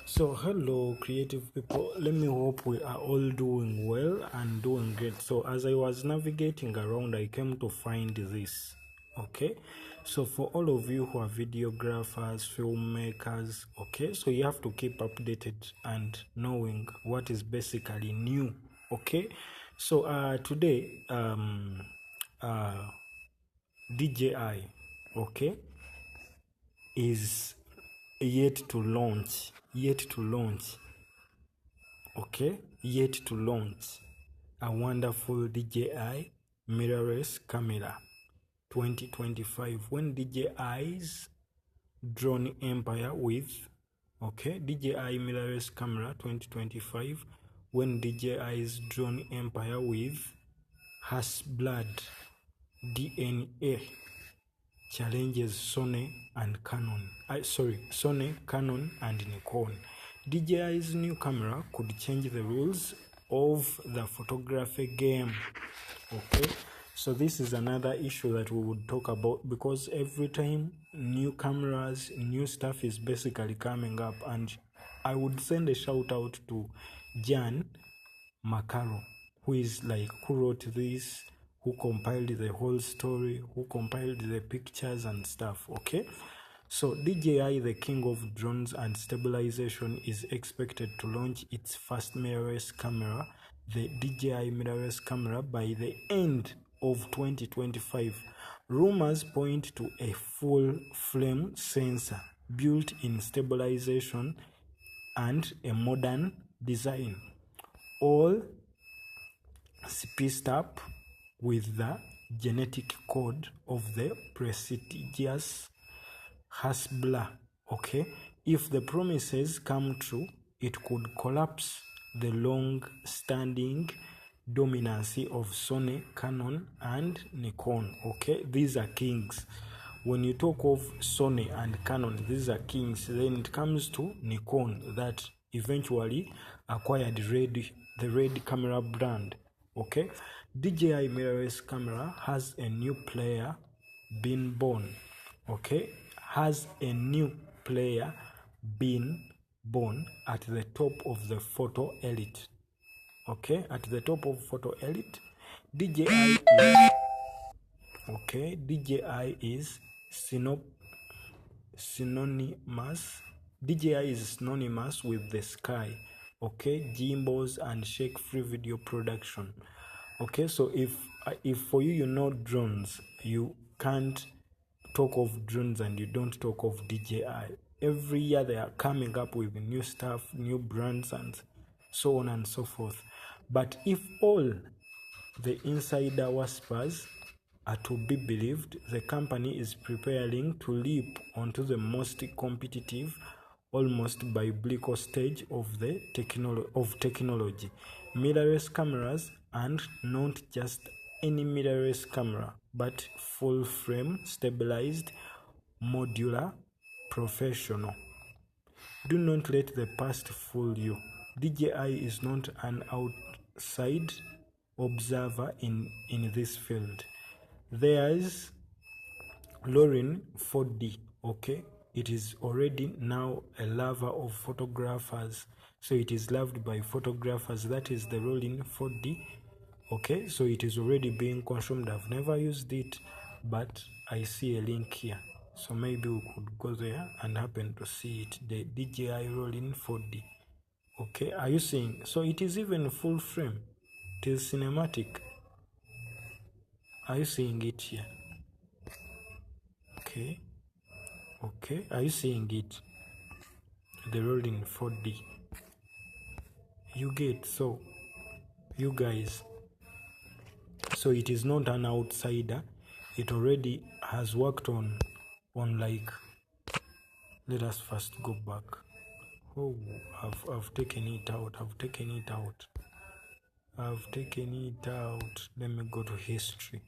So hello creative people, let me hope we are all doing well and doing great. So as I was navigating around, I came to find this. Okay, so for all of you who are videographers, filmmakers, okay, so you have to keep updated and knowing what is basically new. Okay, so today DJI, okay, is yet to launch a wonderful DJI mirrorless camera 2025. When DJI's drone empire with DJI mirrorless camera 2025, when DJI's drone empire with Hasselblad DNA challenges Sony, Canon and Nikon. DJI's new camera could change the rules of the photography game. Okay, so this is another issue that we would talk about, because every time new cameras, new stuff is basically coming up, and I would send a shout out to Jan Macaro, who wrote this, who compiled the whole story, who compiled the pictures and stuff. Okay, so DJI, the king of drones and stabilization, is expected to launch its first mirrorless camera, the DJI mirrorless camera, by the end of 2025. Rumors point to a full frame sensor, built-in stabilization, and a modern design, all spiced up with the genetic code of the prestigious Hasselblad. Okay, if the promises come true, it could collapse the long-standing dominance of Sony, Canon, and Nikon. Okay, these are kings. When you talk of Sony and Canon, these are kings. Then it comes to Nikon, that eventually acquired the Red camera brand. Okay, DJI mirrorless camera has a new player been born. Okay, has a new player been born at the top of the photo elite. Okay, at the top of photo elite, DJI is DJI is synonymous. DJI is synonymous with the sky. Okay, gimbals and shake-free video production. Okay, so if for you know drones, you can't talk of drones and you don't talk of DJI. Every year they are coming up with new stuff, new brands, and so on and so forth. But if all the insider whispers are to be believed, the company is preparing to leap onto the most competitive, almost biblical stage of technology. Mirrorless cameras, and not just any mirrorless camera, but full frame, stabilized, modular, professional. Do not let the past fool you. DJI is not an outside observer in this field. There's Lauren 4D. Okay, it is already now a lover of photographers, so it is loved by photographers. That is the Rollin 4D. Okay, so it is already being consumed. I've never used it, but I see a link here, so maybe we could go there and happen to see it. The DJI Rollin 4D. Okay, are you seeing? So it is even full frame, it is cinematic. Are you seeing it here? Okay, are you seeing it? The Rollin 4D. You get? So you guys, so it is not an outsider. It already has worked on like, let us first go back. Oh, I've taken it out. Let me go to history.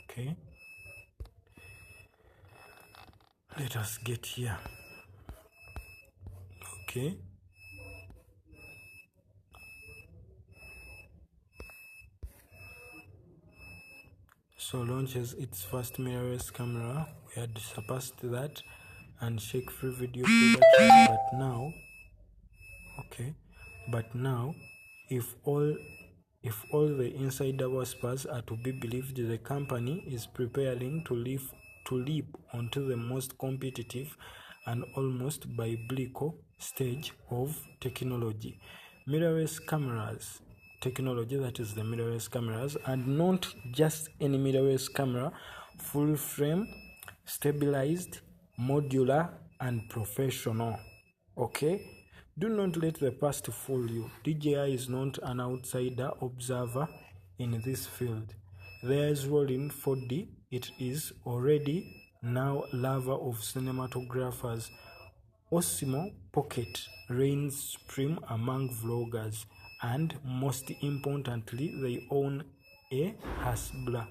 Okay, let us get here. Okay, so launches its first mirrorless camera. We had surpassed that, and shake-free video production. But now, if all the insider whispers are to be believed, the company is preparing to leap onto the most competitive and almost biblical stage of technology. Mirrorless cameras technology, that is the mirrorless cameras, and not just any mirrorless camera, full frame, stabilized, modular, and professional. Okay, do not let the past fool you. DJI is not an outsider observer in this field. There is rolling 4D. It is already now lover of cinematographers. Osmo Pocket reigns supreme among vloggers, and most importantly, they own a Hasselblad.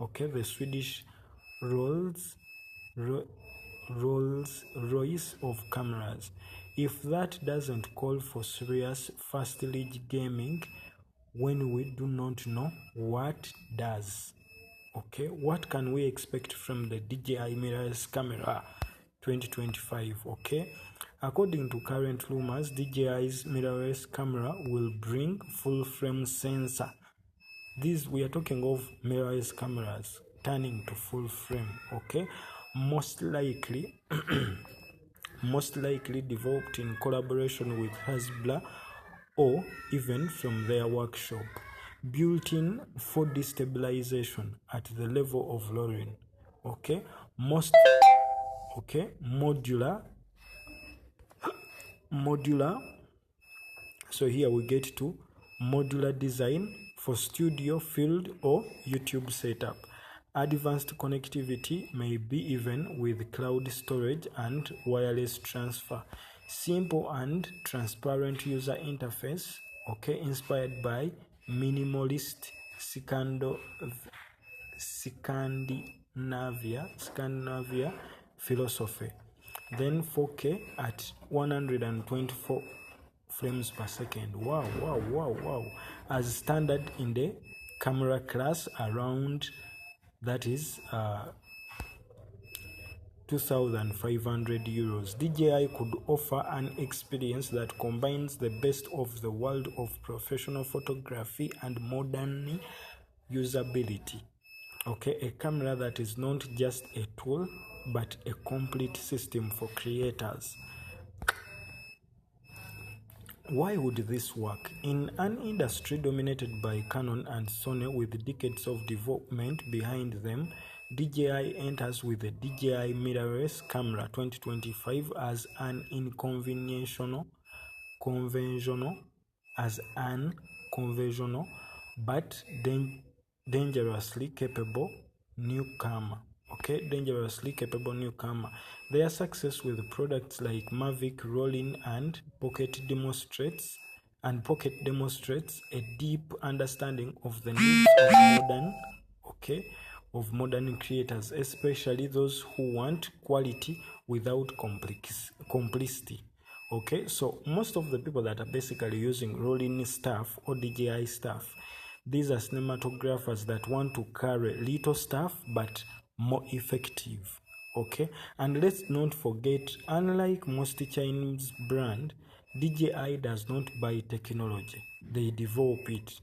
Okay, the Swedish Rolls Royce of cameras. If that doesn't call for serious fast league gaming when we do not know, what does? Okay, what can we expect from the DJI mirrorless camera 2025? Okay, according to current rumors, DJI's mirrorless camera will bring full frame sensor. We are talking of mirrorless cameras turning to full frame. Okay, most likely developed in collaboration with Hasselblad or even from their workshop. Built-in 4D stabilization at the level of rolling. Okay, modular. So here we get to modular design for studio, field, or YouTube setup. Advanced connectivity, may be even with cloud storage and wireless transfer. Simple and transparent user interface, okay, inspired by minimalist Scandinavia philosophy. Then 4K at 124 frames per second. Wow. As standard in the camera class, around, that is 2,500 euros. DJI could offer an experience that combines the best of the world of professional photography and modern usability. Okay, a camera that is not just a tool but a complete system for creators. Why would this work? In an industry dominated by Canon and Sony with decades of development behind them, DJI enters with the DJI mirrorless camera 2025 as an conventional but dangerously capable newcomer. Okay, dangerously capable newcomer. Their success with products like Mavic, Rollin, and Pocket demonstrates a deep understanding of the needs of modern creators, especially those who want quality without complexity. Okay, so most of the people that are basically using Rollin stuff or DJI stuff, these are cinematographers that want to carry little stuff but more effective. Okay, and let's not forget, unlike most Chinese brand, DJI does not buy technology, they develop it.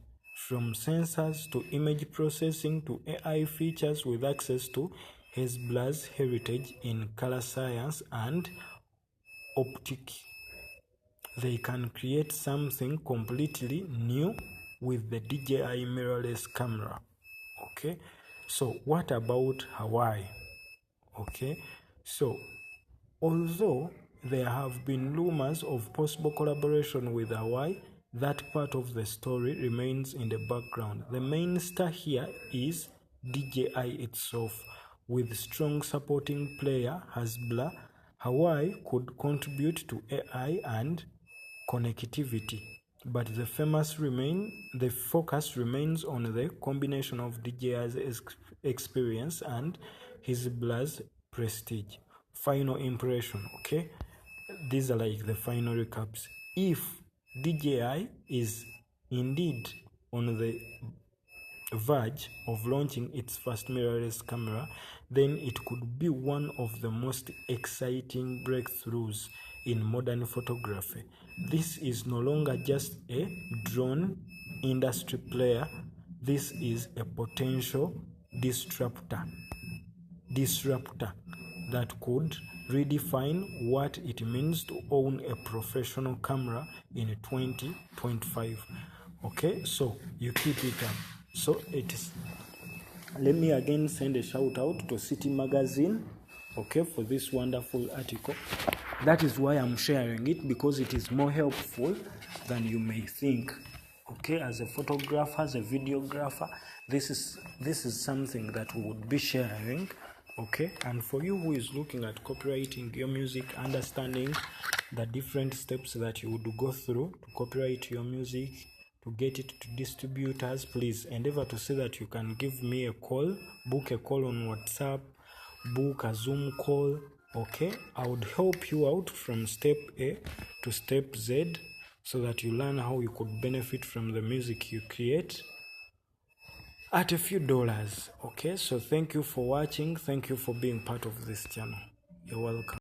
From sensors to image processing to AI features, with access to Hasselblad's heritage in color science and optics, they can create something completely new with the DJI mirrorless camera. Okay, so what about Hawaii? Okay, so although there have been rumors of possible collaboration with Hawaii, that part of the story remains in the background. The main star here is DJI itself. With strong supporting player Hasselblad, Hawaii could contribute to AI and connectivity, but the focus remains on the combination of DJI's experience and Hasselblad's prestige. Final impression. Okay, these are like the final recaps. If DJI is indeed on the verge of launching its first mirrorless camera, then it could be one of the most exciting breakthroughs in modern photography. This is no longer just a drone industry player, this is a potential disruptor that could redefine what it means to own a professional camera in 2025. Okay, so you keep it up. So it is. Let me again send a shout out to City Magazine, okay, for this wonderful article. That is why I'm sharing it, because it is more helpful than you may think. Okay, as a photographer, as a videographer, this is something that we would be sharing. Okay, and for you who is looking at copywriting your music, understanding the different steps that you would go through to copyright your music, to get it to distributors, please endeavor to see that you can give me a call, book a call on WhatsApp, book a Zoom call. Okay, I would help you out from step A to step Z so that you learn how you could benefit from the music you create at a few dollars. Okay, so thank you for watching. Thank you for being part of this channel. You're welcome.